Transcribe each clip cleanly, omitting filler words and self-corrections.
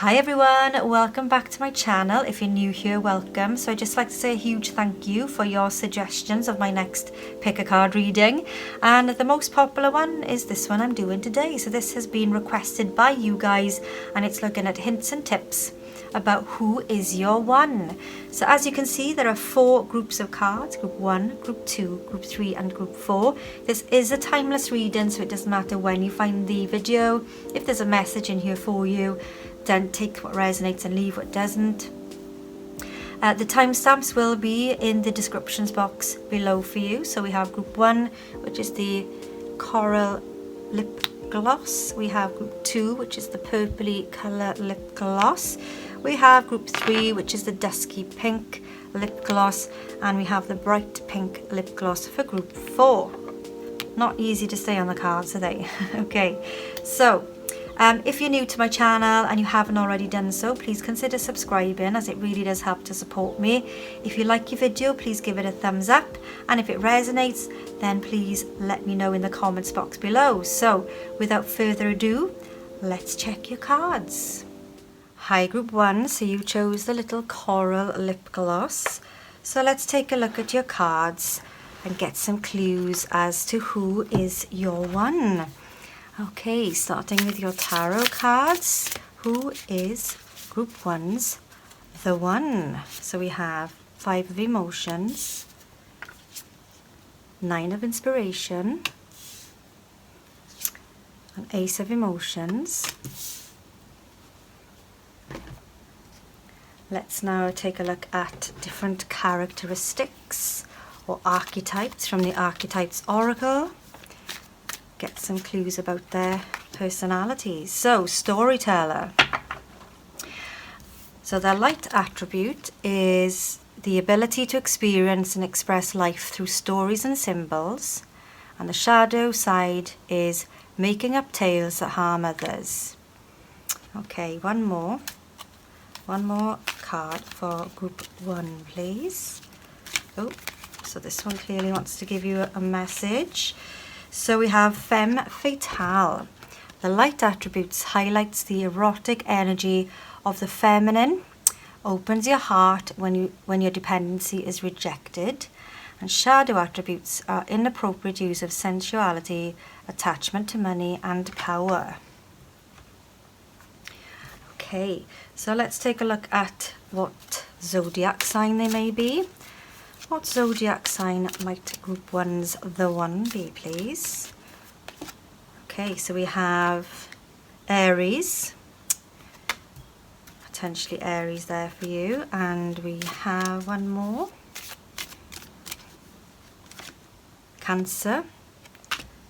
Hi everyone, welcome back to my channel. If you're new here, welcome. So I'd just like to say a huge thank you for your suggestions of my next pick a card reading, and the most popular one is this one I'm doing today. So this has been requested by you guys and it's looking at hints and tips about who is your one. So as you can see, there are 4 groups of cards: group 1, group 2, group 3 and group 4. This is a timeless reading, so it doesn't matter when you find the video. If there's a message in here for you, then take what resonates and leave what doesn't. The timestamps will be in the descriptions box below for you. So we have group 1, which is the coral lip gloss. We have group 2, which is the purpley colour lip gloss. We have group 3, which is the dusky pink lip gloss. And we have the bright pink lip gloss for group 4. Not easy to stay on the cards, are they? Okay, so if you're new to my channel and you haven't already done so, please consider subscribing, as it really does help to support me. If you like your video, please give it a thumbs up, and if it resonates, then please let me know in the comments box below. So without further ado, let's check your cards. Hi group 1, so you chose the little coral lip gloss. So let's take a look at your cards and get some clues as to who is your one. Okay, starting with your tarot cards, who is group 1's the one? So we have 5 of emotions, 9 of inspiration, an ace of emotions. Let's now take a look at different characteristics or archetypes from the Archetypes Oracle. Get some clues about their personalities. So, storyteller. So their light attribute is the ability to experience and express life through stories and symbols. And the shadow side is making up tales that harm others. Okay, one more card for group 1, please. Oh, so this one clearly wants to give you a message. So we have Femme Fatale. The light attributes highlights the erotic energy of the feminine, opens your heart when your dependency is rejected, and shadow attributes are inappropriate use of sensuality, attachment to money and power. Okay, so let's take a look at what zodiac sign they may be. What zodiac sign might group 1's the one be, please? Okay, so we have Aries, potentially Aries there for you, and we have one more, Cancer.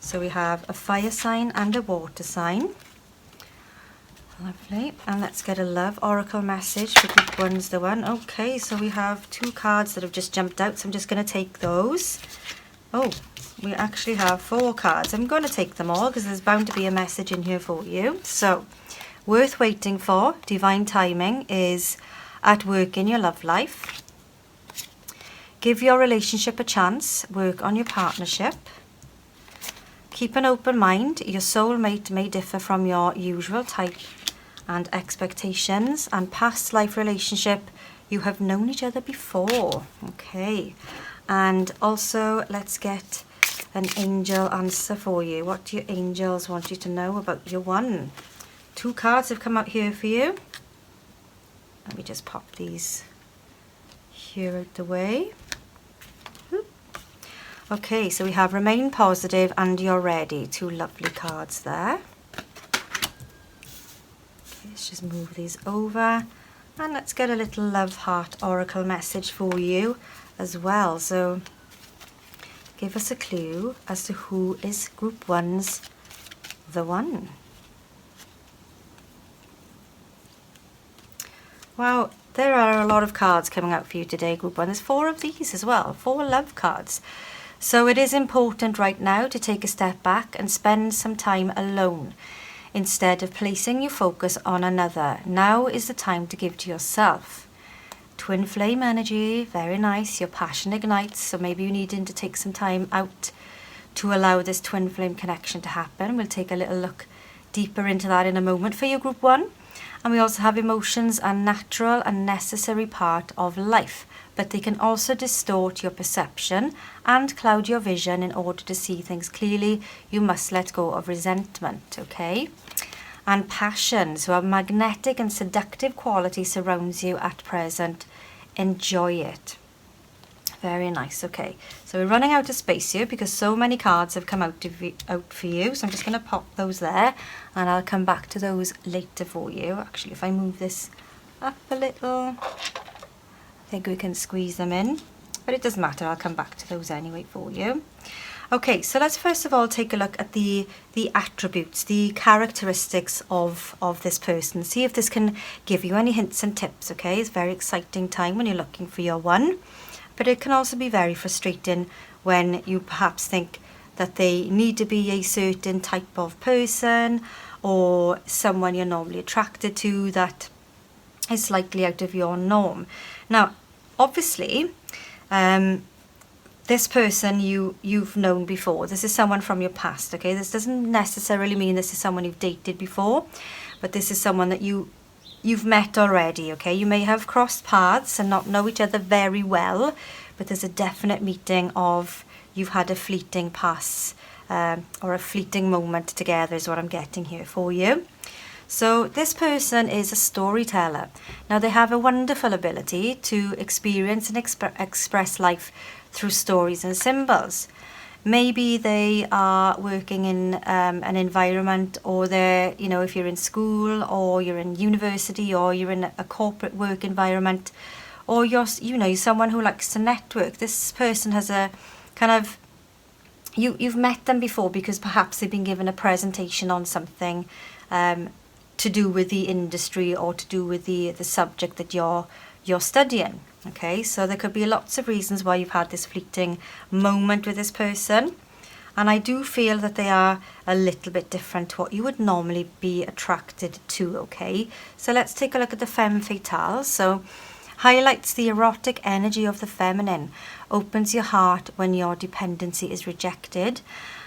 So we have a fire sign and a water sign. Lovely. And let's get a love oracle message for group 1's the one. Okay, so we have 2 cards that have just jumped out, so I'm just going to take those. Oh, we actually have 4 cards. I'm going to take them all because there's bound to be a message in here for you. So, worth waiting for, divine timing, is at work in your love life. Give your relationship a chance, work on your partnership. Keep an open mind, your soulmate may differ from your usual type and expectations, and past life relationship, you have known each other before. Okay, and also let's get an angel answer for you. What do your angels want you to know about your one? 2 cards have come out here for you. Let me just pop these here out the way. Okay, so we have remain positive and you're ready. 2 lovely cards there. Okay, let's just move these over. And let's get a little love heart oracle message for you as well. So give us a clue as to who is group 1's the one. Wow, there are a lot of cards coming out for you today, group 1. There's 4 of these as well, 4 love cards. So it is important right now to take a step back and spend some time alone instead of placing your focus on another. Now is the time to give to yourself. Twin flame energy, very nice. Your passion ignites, so maybe you needing to take some time out to allow this twin flame connection to happen. We'll take a little look deeper into that in a moment for you, group 1. And we also have emotions are natural and necessary part of life, but they can also distort your perception and cloud your vision. In order to see things clearly, you must let go of resentment, okay? And passion, so a magnetic and seductive quality surrounds you at present. Enjoy it. Very nice. Okay, so we're running out of space here because so many cards have come out for you. So I'm just going to pop those there, and I'll come back to those later for you. Actually, if I move this up a little, I think we can squeeze them in. But it doesn't matter, I'll come back to those anyway for you. Okay, so let's first of all take a look at the attributes, the characteristics of this person. See if this can give you any hints and tips, okay? It's a very exciting time when you're looking for your one. But it can also be very frustrating when you perhaps think that they need to be a certain type of person or someone you're normally attracted to that is slightly out of your norm. Now, obviously, this person you've known before. This is someone from your past, okay? This doesn't necessarily mean this is someone you've dated before, but this is someone that you've met already, okay? You may have crossed paths and not know each other very well, but there's a definite meeting of you've had a fleeting pass or a fleeting moment together is what I'm getting here for you. So this person is a storyteller. Now they have a wonderful ability to experience and express life through stories and symbols. Maybe they are working in an environment, or they're, you know, if you're in school or you're in university or you're in a corporate work environment, or you're someone who likes to network. This person has a kind of, you've met them before because perhaps they've been given a presentation on something to do with the industry or to do with the subject that you're studying. Okay, so there could be lots of reasons why you've had this fleeting moment with this person. And I do feel that they are a little bit different to what you would normally be attracted to, okay? So let's take a look at the femme fatale. So highlights the erotic energy of the feminine, opens your heart when your dependency is rejected.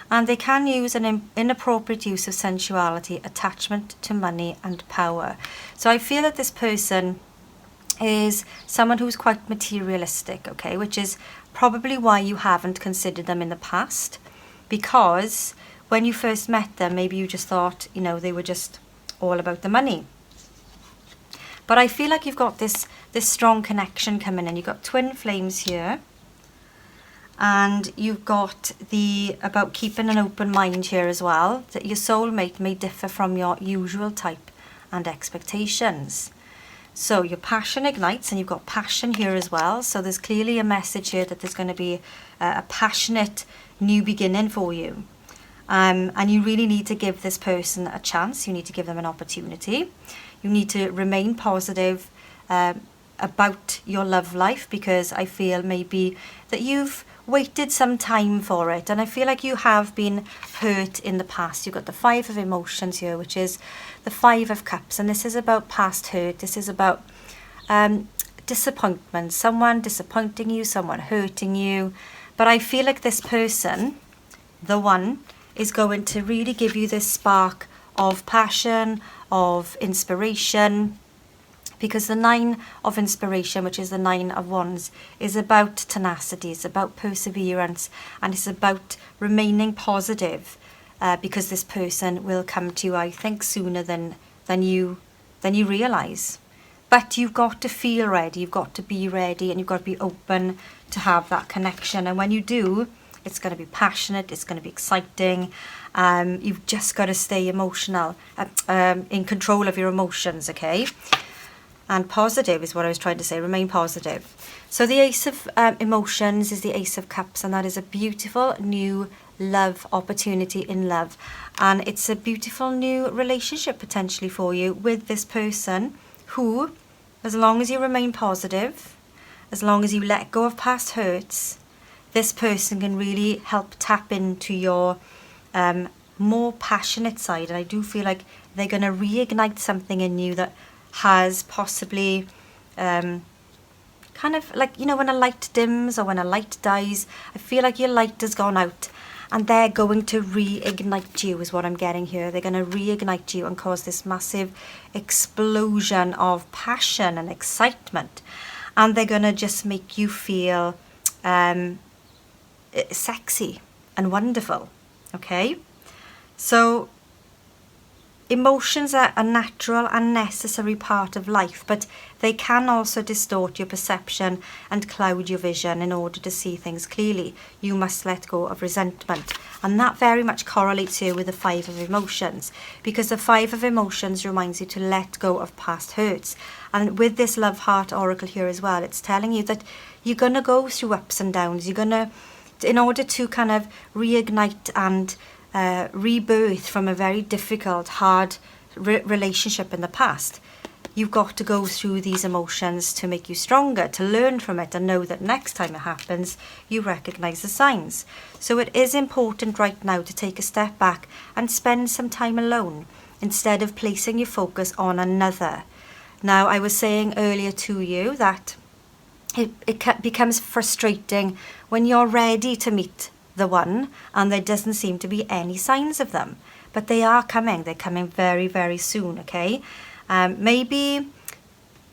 And they can use an inappropriate use of sensuality, attachment to money and power. So I feel that this person is someone who's quite materialistic, okay, which is probably why you haven't considered them in the past, because when you first met them, maybe you just thought, you know, they were just all about the money. But I feel like you've got this strong connection coming in. You've got twin flames here, and you've got the about keeping an open mind here as well, that your soulmate may differ from your usual type and expectations. So your passion ignites, and you've got passion here as well. So there's clearly a message here that there's going to be a passionate new beginning for you. And you really need to give this person a chance. You need to give them an opportunity. You need to remain positive about your love life, because I feel maybe that you've waited some time for it, and I feel like you have been hurt in the past. You've got the 5 of emotions here, which is the 5 of cups, and this is about past hurt. This is about disappointment, someone disappointing you, someone hurting you. But I feel like this person, the one, is going to really give you this spark of passion, of inspiration, because the 9 of inspiration, which is the 9 of wands, is about tenacity, it's about perseverance, and it's about remaining positive, because this person will come to you, I think, sooner than you realise. But you've got to feel ready, you've got to be ready, and you've got to be open to have that connection. And when you do, it's going to be passionate, it's going to be exciting. You've just got to stay emotional, in control of your emotions, okay? And positive is what I was trying to say, remain positive. So the Ace of Emotions is the Ace of Cups, and that is a beautiful new love opportunity in love. And it's a beautiful new relationship potentially for you with this person who, as long as you remain positive, as long as you let go of past hurts, this person can really help tap into your more passionate side. And I do feel like they're going to reignite something in you that has possibly kind of like, you know, when a light dims or when a light dies, I feel like your light has gone out, and they're going to reignite you is what I'm getting here. They're going to reignite you and cause this massive explosion of passion and excitement, and they're going to just make you feel sexy and wonderful. Okay, so emotions are a natural and necessary part of life, but they can also distort your perception and cloud your vision. In order to see things clearly, you must let go of resentment. And that very much correlates here with the 5 of emotions, because the 5 of emotions reminds you to let go of past hurts. And with this love heart oracle here as well, it's telling you that you're going to go through ups and downs. You're going to, in order to kind of reignite and rebirth from a very difficult, hard relationship in the past, you've got to go through these emotions to make you stronger, to learn from it and know that next time it happens, you recognize the signs. So it is important right now to take a step back and spend some time alone instead of placing your focus on another. Now, I was saying earlier to you that it becomes frustrating when you're ready to meet the one and there doesn't seem to be any signs of them, but they are coming. They're coming very, very soon. Okay, maybe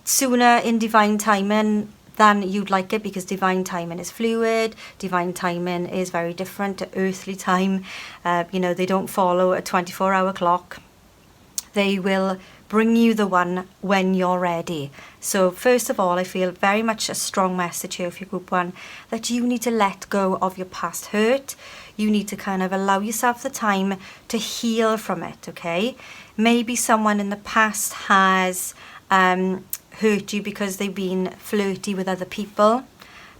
sooner in divine timing than you'd like it, because divine timing is fluid. Divine timing is very different to earthly time. They don't follow a 24-hour clock. They will bring you the one when you're ready. So first of all, I feel very much a strong message here for your group 1, that you need to let go of your past hurt. You need to kind of allow yourself the time to heal from it, okay? Maybe someone in the past has hurt you because they've been flirty with other people,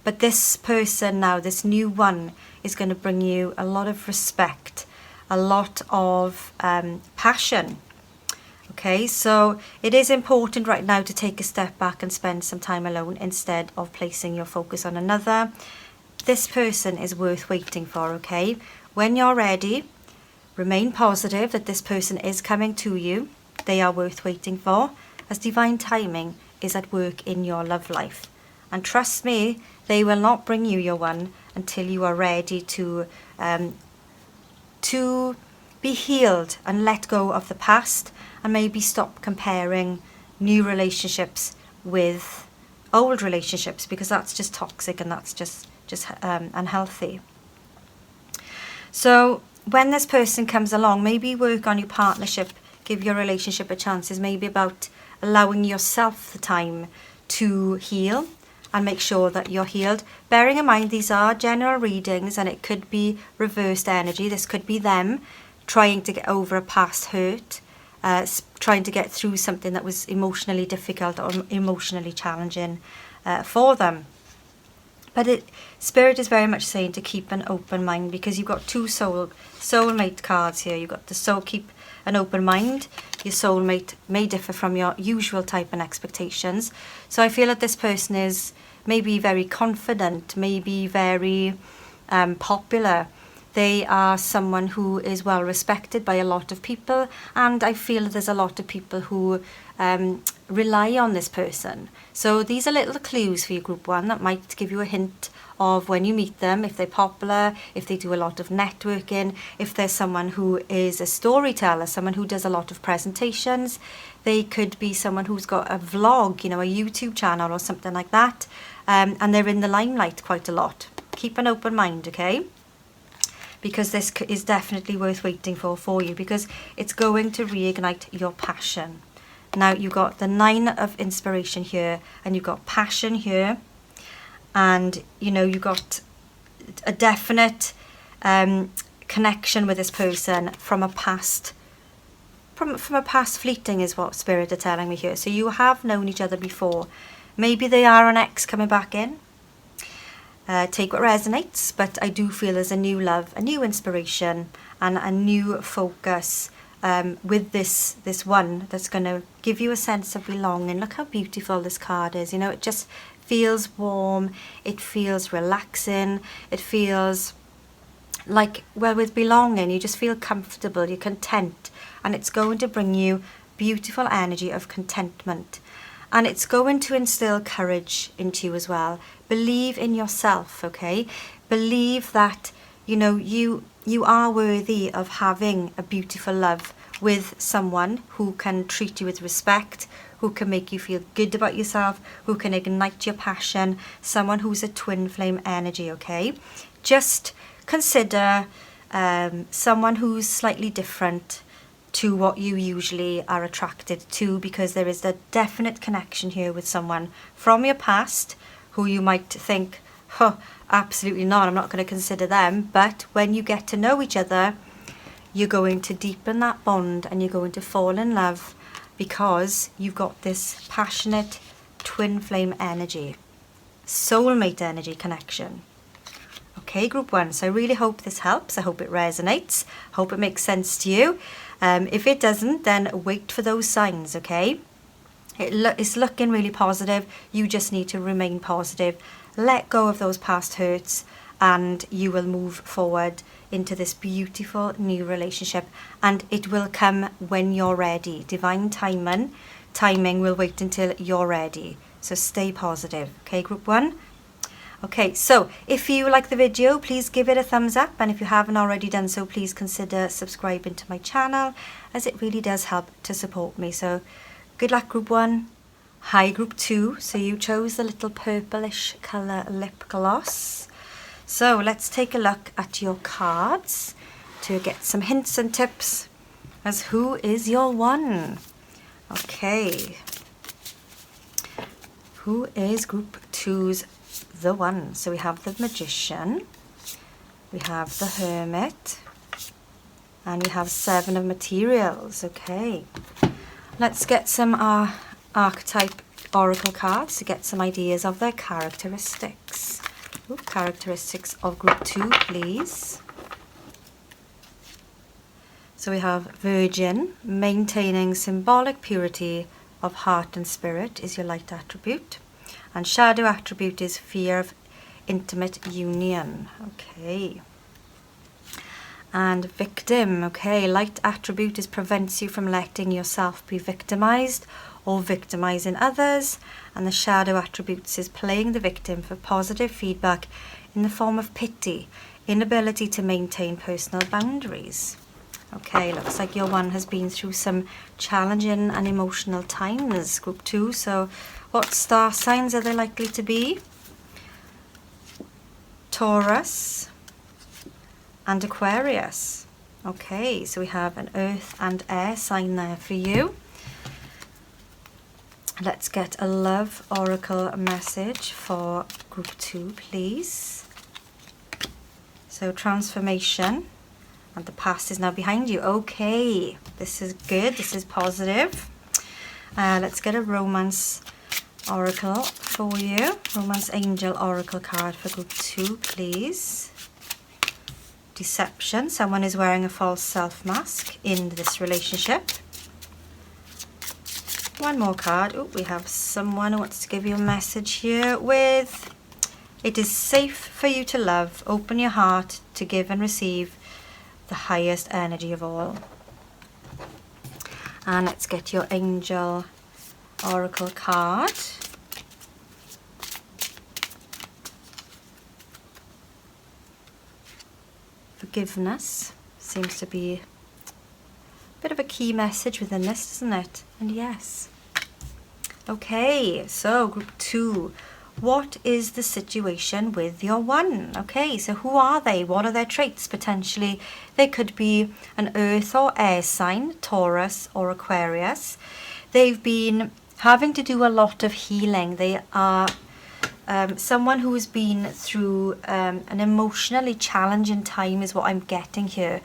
but this person now, this new one, is going to bring you a lot of respect, a lot of passion. Okay, so it is important right now to take a step back and spend some time alone instead of placing your focus on another. This person is worth waiting for, okay? When you're ready, remain positive that this person is coming to you. They are worth waiting for, as divine timing is at work in your love life. And trust me, they will not bring you your one until you are ready to be healed and let go of the past, and maybe stop comparing new relationships with old relationships, because that's just toxic and that's just unhealthy. So when this person comes along, maybe work on your partnership, give your relationship a chance. Is maybe about allowing yourself the time to heal and make sure that you're healed. Bearing in mind these are general readings and it could be reversed energy. This could be them trying to get over a past hurt, trying to get through something that was emotionally difficult or emotionally challenging for them. But Spirit is very much saying to keep an open mind, because you've got 2 soulmate cards here. You've got the soul, keep an open mind. Your soulmate may differ from your usual type and expectations. So I feel that this person is maybe very confident, maybe very popular. They are someone who is well respected by a lot of people, and I feel there's a lot of people who rely on this person. So these are little clues for your group 1 that might give you a hint of when you meet them, if they're popular, if they do a lot of networking, if there's someone who is a storyteller, someone who does a lot of presentations. They could be someone who's got a vlog, a YouTube channel or something like that, and they're in the limelight quite a lot. Keep an open mind, okay? Because this is definitely worth waiting for you, because it's going to reignite your passion. Now you've got the 9 of inspiration here, and you've got passion here, and you've got a definite connection with this person from a past fleeting is what Spirit are telling me here. So you have known each other before. Maybe they are an ex coming back in. Take what resonates, but I do feel there's a new love, a new inspiration, and a new focus with this one that's going to give you a sense of belonging. Look how beautiful this card is. It just feels warm, it feels relaxing, it feels like, well, with belonging, you just feel comfortable, you're content, and it's going to bring you beautiful energy of contentment. And it's going to instill courage into you as well. Believe in yourself, okay? Believe that, you you are worthy of having a beautiful love with someone who can treat you with respect, who can make you feel good about yourself, who can ignite your passion, someone who's a twin flame energy, okay? Just consider someone who's slightly different to what you usually are attracted to, because there is a definite connection here with someone from your past who you might think, oh, absolutely not, I'm not going to consider them. But when you get to know each other, you're going to deepen that bond and you're going to fall in love, because you've got this passionate twin flame energy, soulmate energy connection. Okay, group 1, so I really hope this helps. I hope it resonates. Hope it makes sense to you. If it doesn't, then wait for those signs, okay? It's looking really positive. You just need to remain positive. Let go of those past hurts and you will move forward into this beautiful new relationship, and it will come when you're ready. Divine timing will wait until you're ready. So stay positive, okay, group 1? Okay, so if you like the video, please give it a thumbs up, and if you haven't already done so, please consider subscribing to my channel, as it really does help to support me. So good luck, group 1. Hi, group 2. So you chose the little purplish colour lip gloss. So let's take a look at your cards to get some hints and tips as who is your 1. Okay, who is group 2's the 1? So we have the Magician, we have the Hermit, and we have 7 of Materials. Okay, let's get some archetype oracle cards to get some ideas of their characteristics. Characteristics of group 2, please. So we have Virgin, maintaining symbolic purity of heart and spirit is your light attribute. And shadow attribute is fear of intimate union. Okay. And Victim. Okay, light attribute is prevents you from letting yourself be victimized or victimizing others. And the shadow attributes is playing the victim for positive feedback in the form of pity, inability to maintain personal boundaries. Okay, looks like your 1 has been through some challenging and emotional times, group 2. So what star signs are they likely to be? Taurus and Aquarius. Okay, so we have an earth and air sign there for you. Let's get a love oracle message for group 2, please. So transformation, and the past is now behind you. Okay, this is good, this is positive. Let's get a romance oracle for you. Romance angel oracle card for group 2, please. Deception, someone is wearing a false self mask in this relationship. One more card. Oh, we have someone who wants to give you a message here with, it is safe for you to love. Open your heart to give and receive the highest energy of all. And let's get your angel oracle card. Forgiveness seems to be a bit of a key message within this, doesn't it? And yes. Okay, so group 2, what is the situation with your 1? Okay, so who are they? What are their traits? Potentially they could be an earth or air sign, Taurus or Aquarius. They've been having to do a lot of healing. They are someone who has been through an emotionally challenging time is what I'm getting here,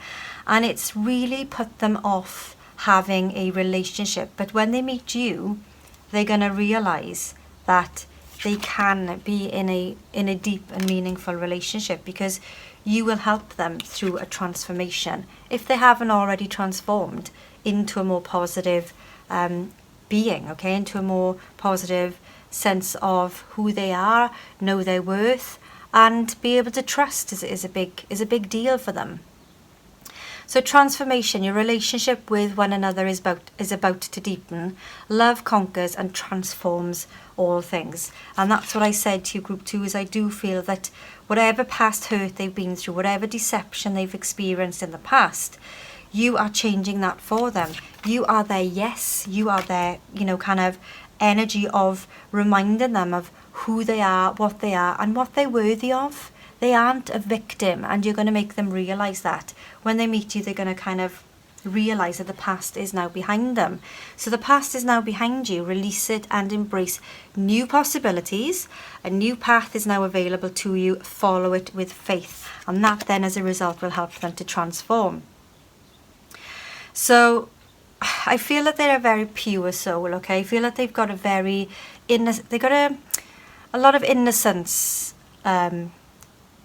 and it's really put them off having a relationship. But when they meet you, they're going to realize that they can be in a deep and meaningful relationship, because you will help them through a transformation, if they haven't already transformed into a more positive being, okay, into a more positive sense of who they are, know their worth, and be able to trust is a big deal for them. So transformation, your relationship with one another is about to deepen. Love conquers and transforms all things. And that's what I said to you, group 2, is I do feel that whatever past hurt they've been through, whatever deception they've experienced in the past, you are changing that for them. You are their yes. You are their, kind of energy of reminding them of who they are, and what they're worthy of. They aren't a victim, and you're going to make them realise that. When they meet you, they're going to kind of realise that the past is now behind them. So the past is now behind you. Release it and embrace new possibilities. A new path is now available to you. Follow it with faith. And that then, as a result, will help them to transform. So I feel that they're a very pure soul, okay? I feel that they've got they've got a lot of innocence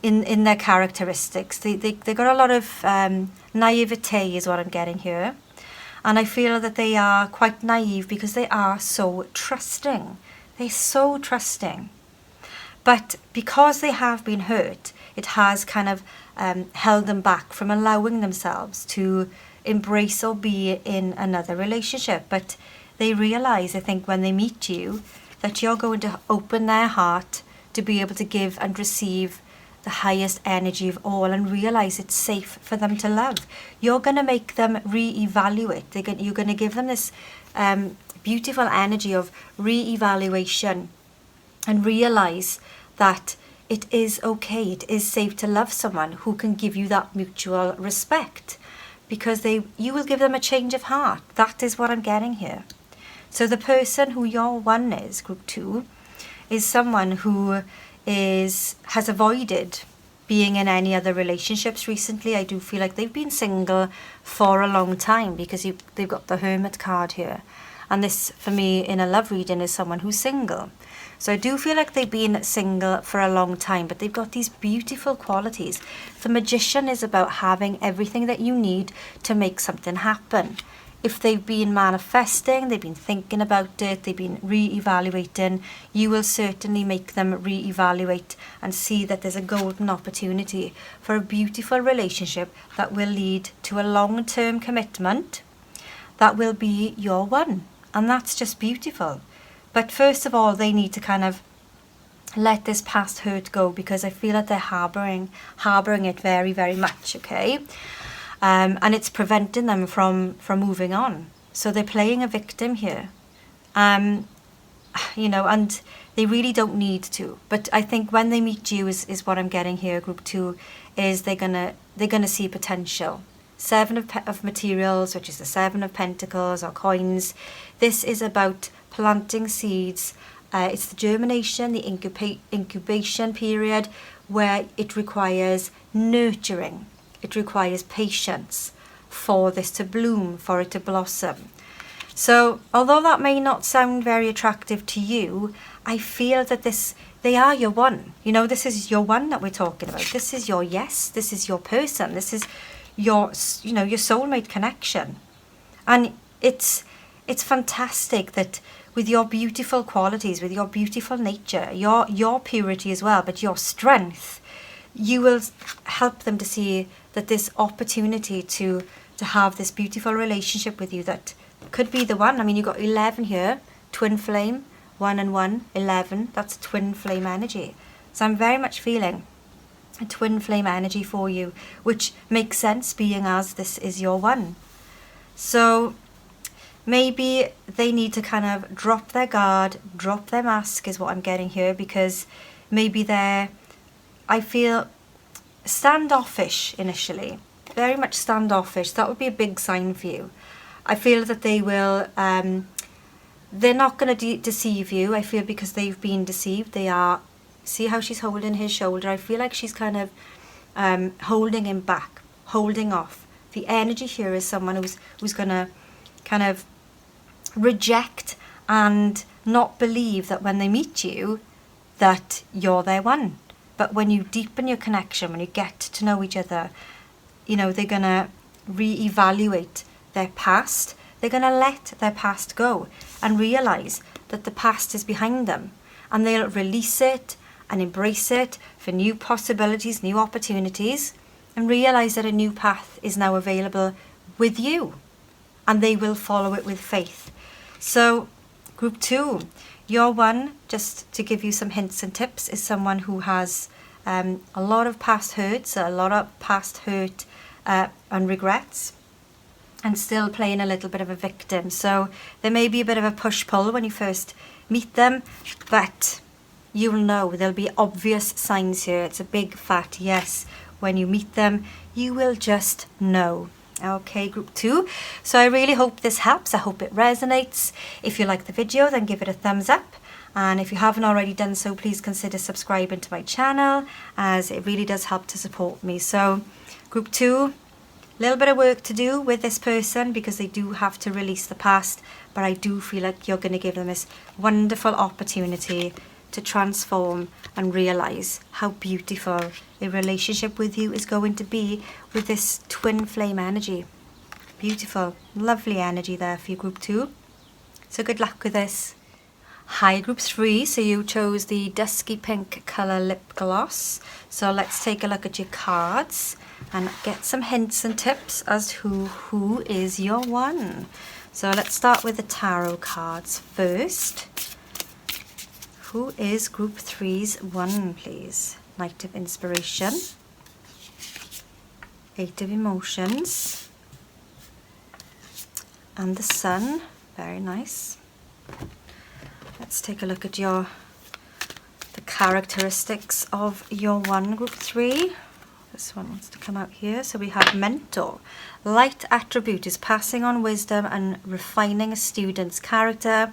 in their characteristics. They got a lot of naivete is what I'm getting here. And I feel that they are quite naive because they are so trusting. They're so trusting. But because they have been hurt, it has kind of held them back from allowing themselves to embrace or be in another relationship. But they realise, I think, when they meet you, that you're going to open their heart to be able to give and receive the highest energy of all, and realise it's safe for them to love. You're going to make them re-evaluate. You're going to give them this beautiful energy of re-evaluation and realise that it is okay, it is safe to love someone who can give you that mutual respect, because you will give them a change of heart. That is what I'm getting here. So the person who your one is, group 2, is someone who has avoided being in any other relationships recently. I do feel like they've been single for a long time, because they've got the Hermit card here. And this, for me, in a love reading, is someone who's single. So I do feel like they've been single for a long time, but they've got these beautiful qualities. The Magician is about having everything that you need to make something happen. If they've been manifesting, they've been thinking about it, they've been re-evaluating, you will certainly make them re-evaluate and see that there's a golden opportunity for a beautiful relationship that will lead to a long-term commitment that will be your one. And that's just beautiful. But first of all, they need to kind of let this past hurt go, because I feel that they're harbouring it very, very much, okay? And it's preventing them from moving on. So they're playing a victim here. And they really don't need to. But I think when they meet you is what I'm getting here, group 2, is they're gonna see potential. 7 of materials, which is the 7 of pentacles or coins. This is about planting seeds. It's the germination, the incubation period, where it requires nurturing. It requires patience for this to bloom, for it to blossom. So although that may not sound very attractive to you, I feel that they are your one. This is your one that we're talking about. This is your yes. This is your person. This is your soulmate connection. And it's fantastic that with your beautiful qualities, with your beautiful nature, your purity as well, but your strength, you will help them to see that this opportunity to have this beautiful relationship with you that could be the one. I mean, you've got 11 here, twin flame, 1 and 1, 11. That's twin flame energy. So I'm very much feeling a twin flame energy for you, which makes sense being as this is your one. So maybe they need to kind of drop their guard, drop their mask is what I'm getting here, because maybe I feel standoffish initially, very much standoffish. That would be a big sign for you. I feel that they will, they're not going to deceive you, I feel, because they've been deceived. See how she's holding his shoulder? I feel like she's kind of holding him back, holding off. The energy here is someone who's going to kind of reject and not believe that when they meet you that you're their one. But when you deepen your connection, when you get to know each other, they're going to re-evaluate their past. They're going to let their past go and realise that the past is behind them. And they'll release it and embrace it for new possibilities, new opportunities. and realize that a new path is now available with you, and they will follow it with faith. So group 2, your one, just to give you some hints and tips, is someone who has a lot of past hurts, a lot of past hurt and regrets, and still playing a little bit of a victim. So there may be a bit of a push-pull when you first meet them, but you'll know. There'll be obvious signs here. It's a big fat yes. When you meet them, you will just know. Okay, group 2. So I really hope this helps. I hope it resonates. If you like the video, then give it a thumbs up. And if you haven't already done so, please consider subscribing to my channel, as it really does help to support me. So group 2, a little bit of work to do with this person, because they do have to release the past, but I do feel like you're going to give them this wonderful opportunity to transform and realize how beautiful a relationship with you is going to be with this twin flame energy. Beautiful, lovely energy there for you, group 2. So good luck with this. Hi, group 3. So you chose the dusky pink colour lip gloss. So let's take a look at your cards and get some hints and tips as to who is your one. So let's start with the tarot cards first. Who is group 3's one, please? Knight of Inspiration, 8 of Emotions, and the Sun. Very nice. Let's take a look at the characteristics of your one, group 3. This one wants to come out here. So we have Mentor. Light attribute is passing on wisdom and refining a student's character.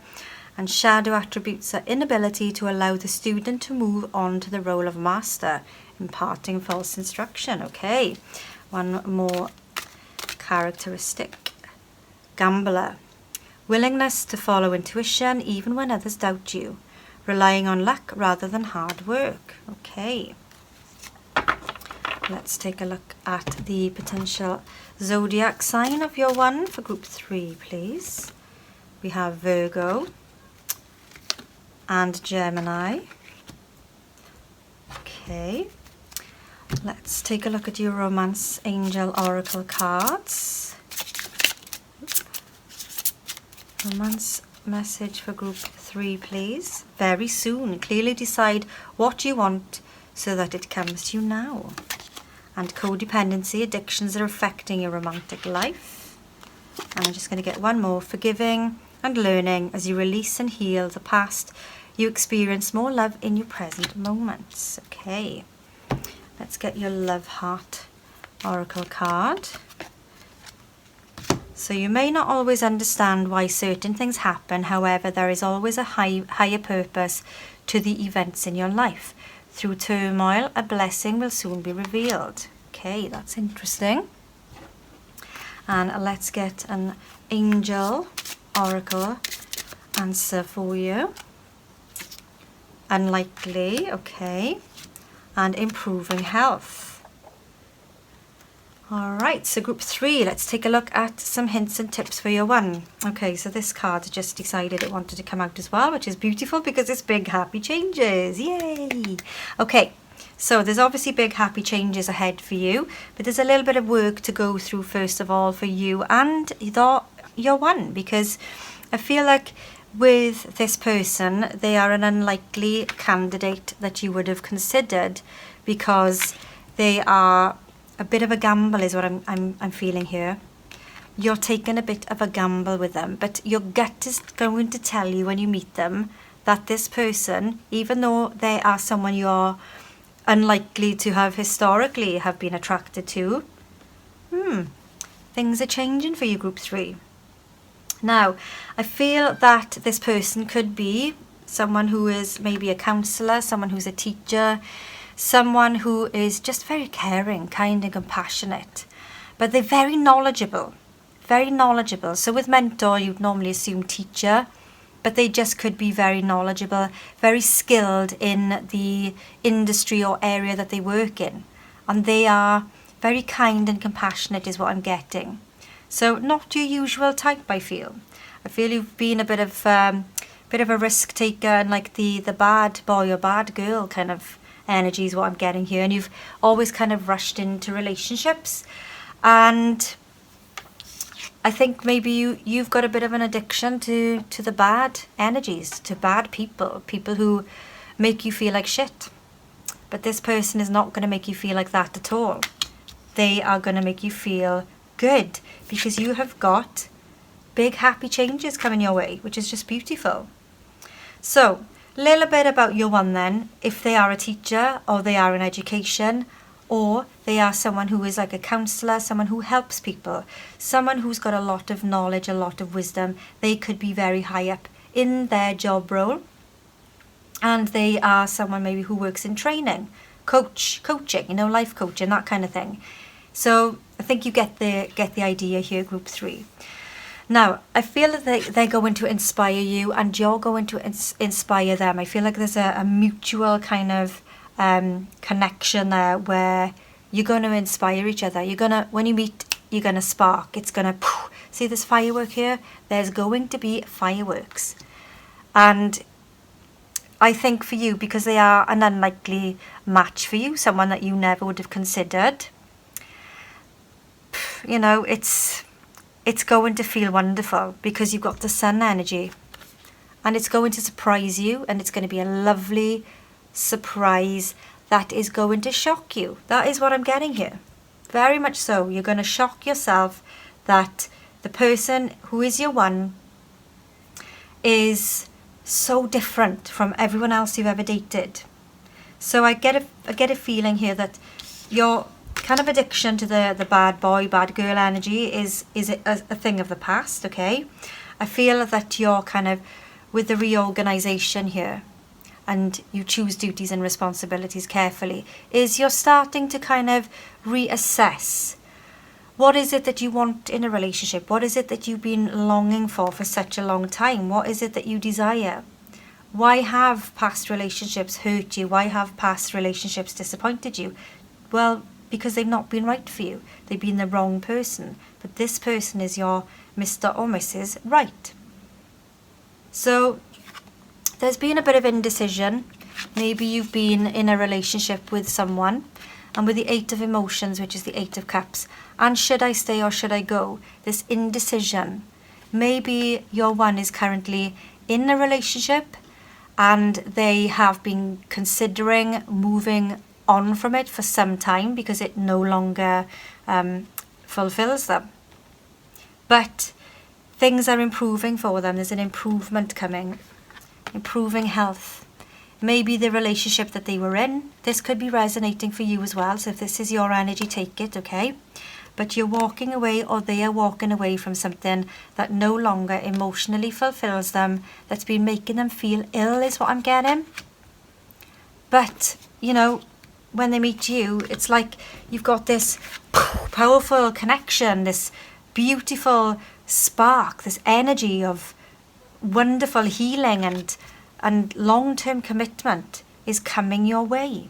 And shadow attributes are inability to allow the student to move on to the role of master, imparting false instruction. Okay, one more characteristic. Gambler. Willingness to follow intuition even when others doubt you. Relying on luck rather than hard work. Okay. Let's take a look at the potential zodiac sign of your one for group 3, please. We have Virgo and Gemini. Okay, let's take a look at your Romance Angel Oracle cards. Romance message for group 3, please. Very soon. Clearly decide what you want so that it comes to you now. And codependency, addictions are affecting your romantic life. And I'm just going to get one more. Forgiving and learning. As you release and heal the past, you experience more love in your present moments. Okay, let's get your Love Heart Oracle card. So you may not always understand why certain things happen. However, there is always a higher purpose to the events in your life. Through turmoil, a blessing will soon be revealed. Okay, that's interesting. And let's get an Angel Oracle answer for you. Unlikely, okay, and improving health. Alright, so group 3, let's take a look at some hints and tips for your one. Okay, so this card just decided it wanted to come out as well, which is beautiful because it's big happy changes. Yay! Okay, so there's obviously big happy changes ahead for you, but there's a little bit of work to go through first of all for you and your one, because I feel like with this person, they are an unlikely candidate that you would have considered, because they are a bit of a gamble is what I'm feeling here. You're taking a bit of a gamble with them, but your gut is going to tell you when you meet them that this person, even though they are someone you're unlikely to have historically have been attracted to, things are changing for you, group 3. Now, I feel that this person could be someone who is maybe a counsellor, someone who's a teacher, someone who is just very caring, kind and compassionate. But they're very knowledgeable, very knowledgeable. So with mentor, you'd normally assume teacher, but they just could be very knowledgeable, very skilled in the industry or area that they work in. And they are very kind and compassionate is what I'm getting. So not your usual type, I feel. I feel you've been a bit of a risk taker and like the bad boy or bad girl kind of energy is what I'm getting here. And you've always kind of rushed into relationships. And I think maybe you've got a bit of an addiction to the bad energies, to bad people who make you feel like shit. But this person is not going to make you feel like that at all. They are going to make you feel good, because you have got big happy changes coming your way, which is just beautiful. So, a little bit about your one then. If they are a teacher, or they are in education, or they are someone who is like a counsellor, someone who helps people, someone who's got a lot of knowledge, a lot of wisdom, they could be very high up in their job role. And they are someone maybe who works in training, coaching, life coaching, that kind of thing. So I think you get the idea here, group 3. Now, I feel that they're going to inspire you, and you're going to inspire them. I feel like there's a mutual kind of connection there, where you're going to inspire each other. When you meet, you're going to spark. It's going to, see this firework here? There's going to be fireworks. And I think for you, because they are an unlikely match for you, someone that you never would have considered, it's going to feel wonderful, because you've got the sun energy, and it's going to surprise you, and it's going to be a lovely surprise that is going to shock you. That is what I'm getting here. Very much so. You're going to shock yourself that the person who is your one is so different from everyone else you've ever dated. So I get a feeling here that your kind of addiction to the bad boy, bad girl energy is a thing of the past, okay? I feel that you're kind of, with the reorganization here, and you choose duties and responsibilities carefully, is you're starting to kind of reassess. What is it that you want in a relationship? What is it that you've been longing for such a long time? What is it that you desire? Why have past relationships hurt you? Why have past relationships disappointed you? Well, because they've not been right for you. They've been the wrong person. But this person is your Mr. or Mrs. Right. So there's been a bit of indecision. Maybe you've been in a relationship with someone, and with the 8 of emotions, which is the 8 of cups, and should I stay or should I go? This indecision. Maybe your one is currently in a relationship, and they have been considering moving on from it for some time, because it no longer fulfills them. But things are improving for them. There's an improvement coming. Improving health. Maybe the relationship that they were in, this could be resonating for you as well. So if this is your energy, take it, okay? But you're walking away, or they are walking away from something that no longer emotionally fulfills them, that's been making them feel ill, is what I'm getting. But, when they meet you, it's like you've got this powerful connection, this beautiful spark, this energy of wonderful healing and long-term commitment is coming your way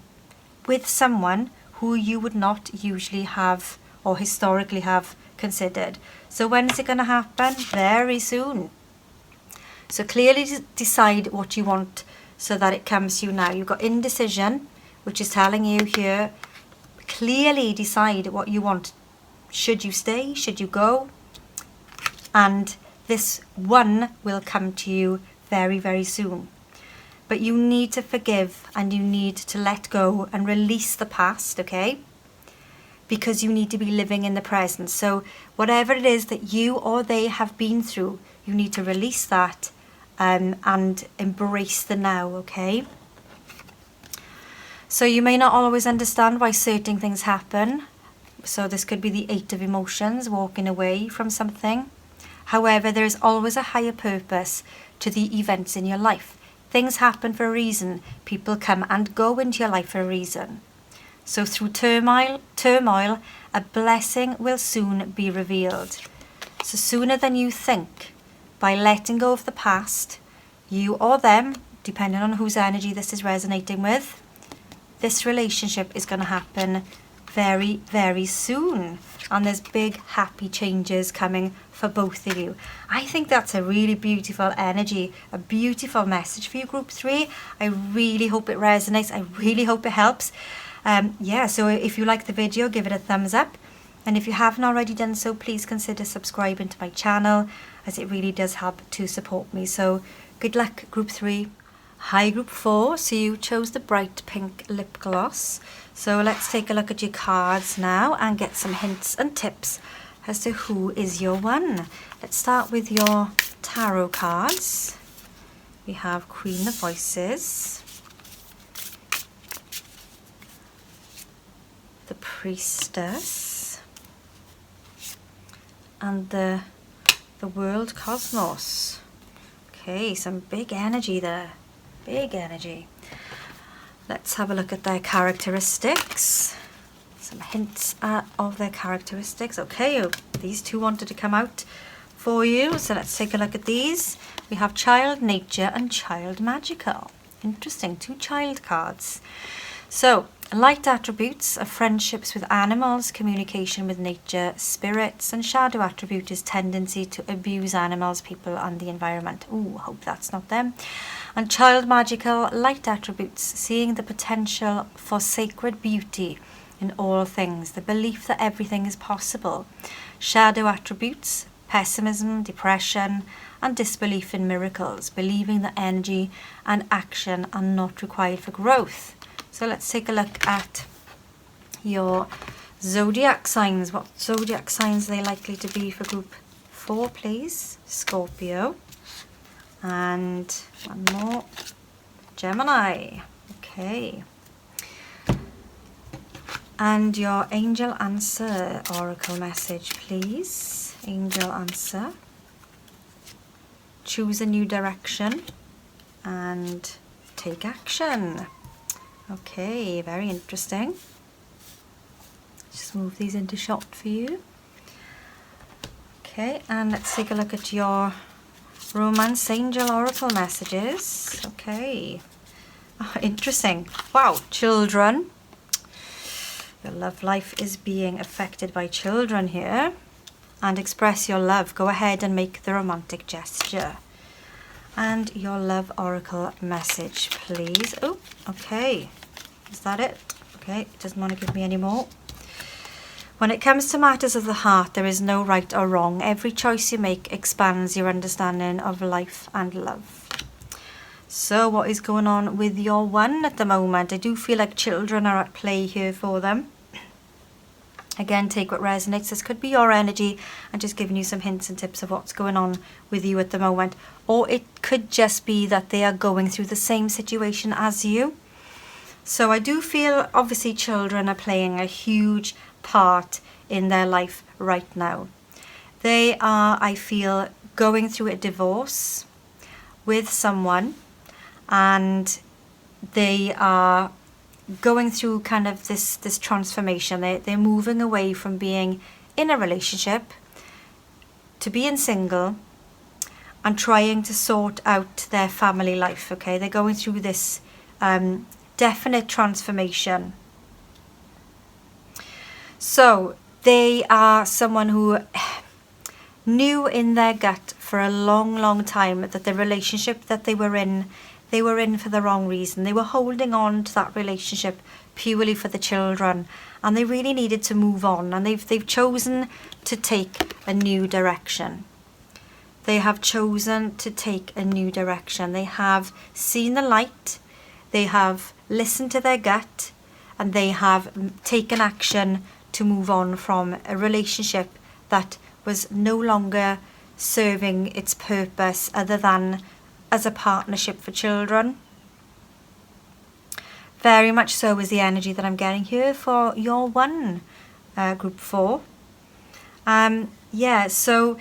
with someone who you would not usually have or historically have considered. So when is it going to happen? Very soon. So clearly decide what you want so that it comes to you now. You've got indecision, which is telling you here, clearly decide what you want. Should you stay? Should you go? And this one will come to you very, very soon. But you need to forgive, and you need to let go and release the past, okay? Because you need to be living in the present. So whatever it is that you or they have been through, you need to release that and embrace the now, okay? So you may not always understand why certain things happen. So this could be the 8 of emotions, walking away from something. However, there is always a higher purpose to the events in your life. Things happen for a reason. People come and go into your life for a reason. So through turmoil, a blessing will soon be revealed. So sooner than you think, by letting go of the past, you or them, depending on whose energy this is resonating with, this relationship is going to happen very, very soon. And there's big happy changes coming for both of you. I think that's a really beautiful energy, a beautiful message for you, Group 3. I really hope it resonates. I really hope it helps. Yeah, so if you like the video, give it a thumbs up. And if you haven't already done so, please consider subscribing to my channel, as it really does help to support me. So good luck, Group 3. Hi, Group 4. So you chose the bright pink lip gloss. So let's take a look at your cards now and get some hints and tips as to who is your one. Let's start with your tarot cards. We have Queen of Voices, the Priestess, and the World Cosmos. Okay, some big energy there. Big energy. Let's have a look at their characteristics. Some hints of their characteristics. Okay, these two wanted to come out for you, so let's take a look at these. We have Child Nature and Child Magical. Interesting, 2 child cards. So, light attributes are friendships with animals, communication with nature, spirits, and shadow attribute is tendency to abuse animals, people, and the environment. Ooh, hope that's not them. And child magical, light attributes, seeing the potential for sacred beauty in all things, the belief that everything is possible. Shadow attributes, pessimism, depression, and disbelief in miracles, believing that energy and action are not required for growth. So let's take a look at your zodiac signs. What zodiac signs are they likely to be for Group 4, please? Scorpio. And one more. Gemini. Okay. And your angel answer oracle message, please. Angel answer. Choose a new direction and take action. Okay, very interesting. Just move these into shot for you. Okay, and let's take a look at your romance angel oracle messages. Okay. Oh, interesting. Wow, children. Your love life is being affected by children here. And express your love. Go ahead and make the romantic gesture. And your love oracle message, please. Oh, okay. Is that it? Okay, it doesn't want to give me any more. When it comes to matters of the heart, there is no right or wrong. Every choice you make expands your understanding of life and love. So what is going on with your one at the moment? I do feel like children are at play here for them. Again, take what resonates. This could be your energy and just giving you some hints and tips of what's going on with you at the moment. Or it could just be that they are going through the same situation as you. So I do feel obviously children are playing a huge part in their life right now. They are, I feel, going through a divorce with someone, and they are going through kind of this transformation. They're moving away from being in a relationship to being single and trying to sort out their family life. Okay, they're going through this definite transformation. So they are someone who knew in their gut for a long time that the relationship that they were in for the wrong reason. They were holding on to that relationship purely for the children, and they really needed to move on, and they've chosen to take a new direction. They have chosen to take a new direction. They have seen the light, they have listened to their gut, and they have taken action to move on from a relationship that was no longer serving its purpose other than as a partnership for children. Very much so is the energy that I'm getting here for your one, Group 4. Yeah, so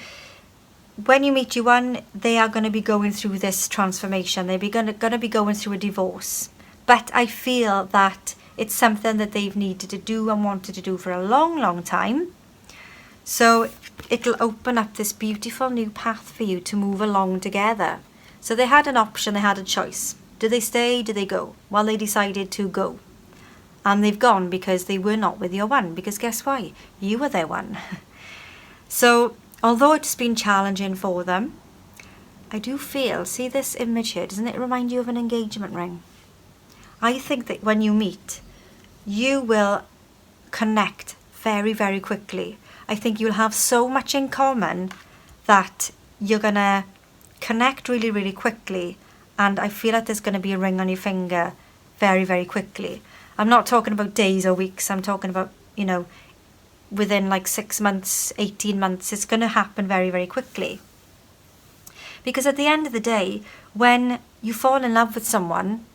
when you meet your one, they are going to be going through this transformation. They're going to be going through a divorce. But I feel that it's something that they've needed to do and wanted to do for a long time. So it'll open up this beautiful new path for you to move along together. So they had an option, they had a choice. Do they stay? Do they go? Well, they decided to go. and they've gone because they were not with your one, because guess why? You were their one. So although it's been challenging for them, I do feel, see this image here, doesn't it remind you of an engagement ring? I think that when you meet, you will connect very, very quickly. I think you'll have so much in common that you're going to connect really, really quickly. And I feel like there's going to be a ring on your finger very, very quickly. I'm not talking about days or weeks. I'm talking about, within like 6 months, 18 months. It's going to happen very, very quickly. Because at the end of the day, when you fall in love with someone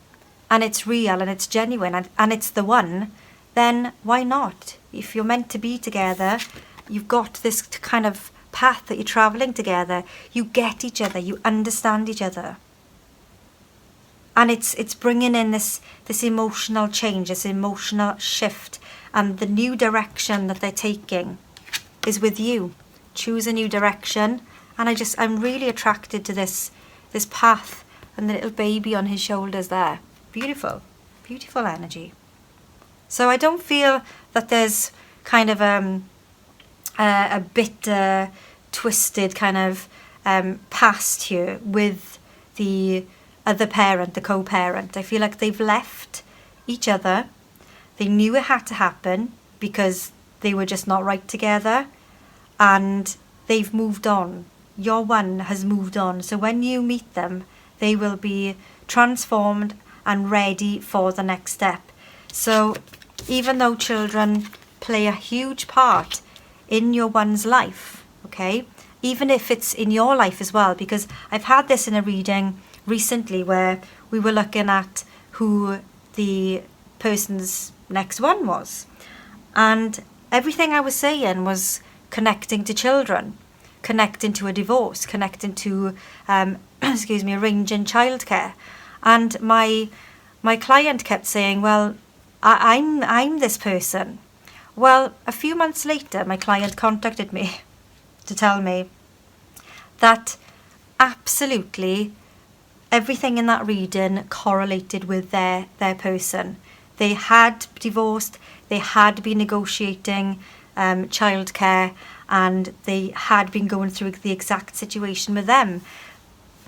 and it's real and it's genuine and it's the one, then why not? If you're meant to be together, you've got this kind of path that you're traveling together. You get each other, you understand each other. And it's bringing in this emotional change, this emotional shift, and the new direction that they're taking is with you. Choose a new direction. And I'm really attracted to this path and the little baby on his shoulders there. Beautiful, beautiful energy. So I don't feel that there's kind of a bitter, twisted kind of past here with the other parent, the co-parent. I feel like they've left each other. They knew it had to happen because they were just not right together, and they've moved on. Your one has moved on. So when you meet them, they will be transformed and ready for the next step. So even though children play a huge part in your one's life, okay, even if it's in your life as well, because I've had this in a reading recently where we were looking at who the person's next one was. And everything I was saying was connecting to children, connecting to a divorce, connecting to, arranging childcare. And my client kept saying, well, I'm this person. Well, a few months later, my client contacted me to tell me that absolutely everything in that reading correlated with their person. They had divorced, they had been negotiating childcare, and they had been going through the exact situation with them.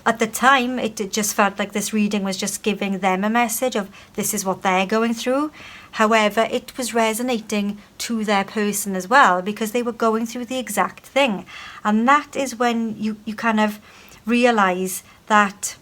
At the time, it just felt like this reading was just giving them a message of this is what they're going through. However, it was resonating to their person as well, because they were going through the exact thing. And that is when you kind of realize that,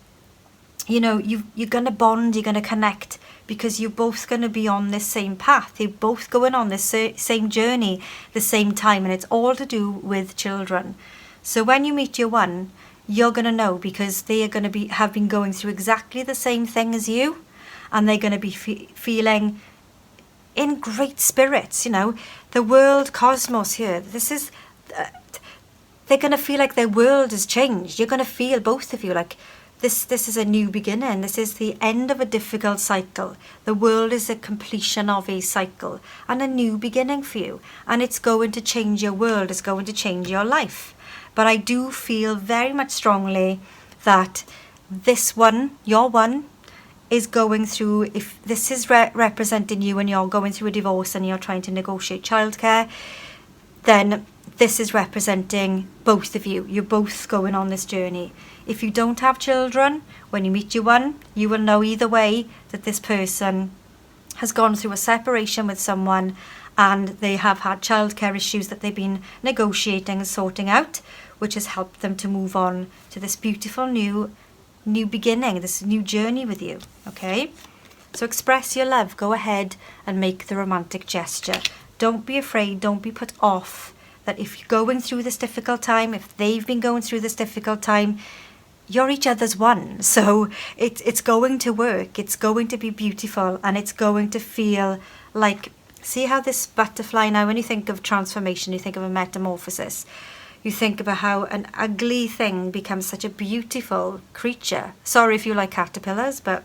you're going to bond, you're going to connect, because you're both going to be on this same path. You're both going on this same journey the same time, and it's all to do with children. So when you meet your one, you're going to know, because they are going to have been going through exactly the same thing as you, and they're going to be feeling in great spirits. The world cosmos here, this is they're going to feel like their world has changed. You're going to feel, both of you, like this is a new beginning. This is the end of a difficult cycle. The world is a completion of a cycle and a new beginning for you. And it's going to change your world. It's going to change your life. But I do feel very much strongly that this one, your one, is going through, if this is representing you and you're going through a divorce and you're trying to negotiate childcare, then this is representing both of you. You're both going on this journey. If you don't have children, when you meet your one, you will know either way that this person has gone through a separation with someone, and they have had childcare issues that they've been negotiating and sorting out, which has helped them to move on to this beautiful new beginning, this new journey with you, okay? So express your love. Go ahead and make the romantic gesture. Don't be afraid. Don't be put off that if you're going through this difficult time, if they've been going through this difficult time, you're each other's one. So it's going to work. It's going to be beautiful, and it's going to feel like, see how this butterfly now, when you think of transformation, you think of a metamorphosis. You think about how an ugly thing becomes such a beautiful creature. Sorry if you like caterpillars, but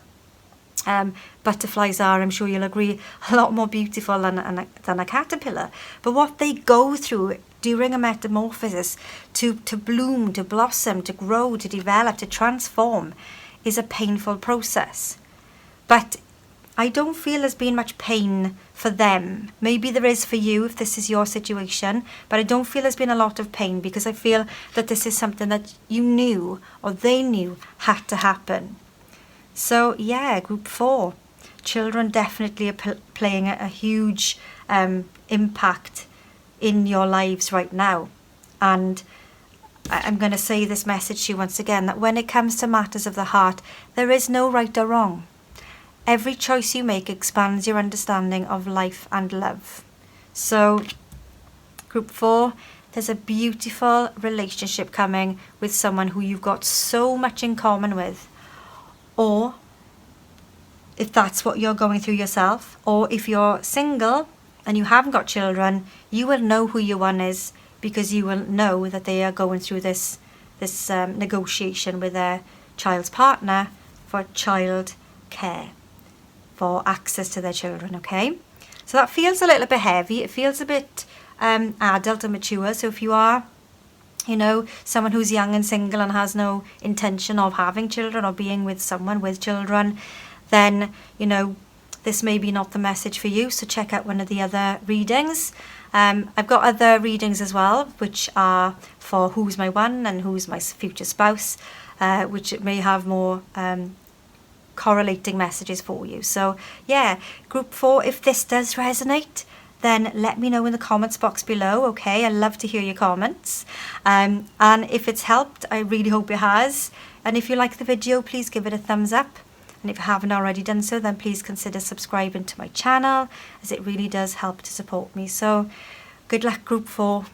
butterflies are, I'm sure you'll agree, a lot more beautiful than a caterpillar. But what they go through during a metamorphosis to bloom, to blossom, to grow, to develop, to transform is a painful process. But I don't feel there's been much pain for them. Maybe there is for you if this is your situation, but I don't feel there's been a lot of pain because I feel that this is something that you knew or they knew had to happen. So yeah, group 4. Children definitely are playing a huge impact in your lives right now. And I'm going to say this message to you once again, that when it comes to matters of the heart, there is no right or wrong. Every choice you make expands your understanding of life and love. So, group 4, there's a beautiful relationship coming with someone who you've got so much in common with. Or, if that's what you're going through yourself, or if you're single and you haven't got children, you will know who your one is, because you will know that they are going through this negotiation with their child's partner for child care, for access to their children, okay? So that feels a little bit heavy. It feels a bit adult and mature. So if you are, someone who's young and single and has no intention of having children or being with someone with children, then, this may be not the message for you. So check out one of the other readings. I've got other readings as well, which are for who's my one and who's my future spouse, which may have more correlating messages for you. So yeah, group 4, if this does resonate, then let me know in the comments box below, okay? I love to hear your comments. And if it's helped, I really hope it has. And if you like the video, please give it a thumbs up. And if you haven't already done so, then please consider subscribing to my channel, as it really does help to support me. So good luck, group 4.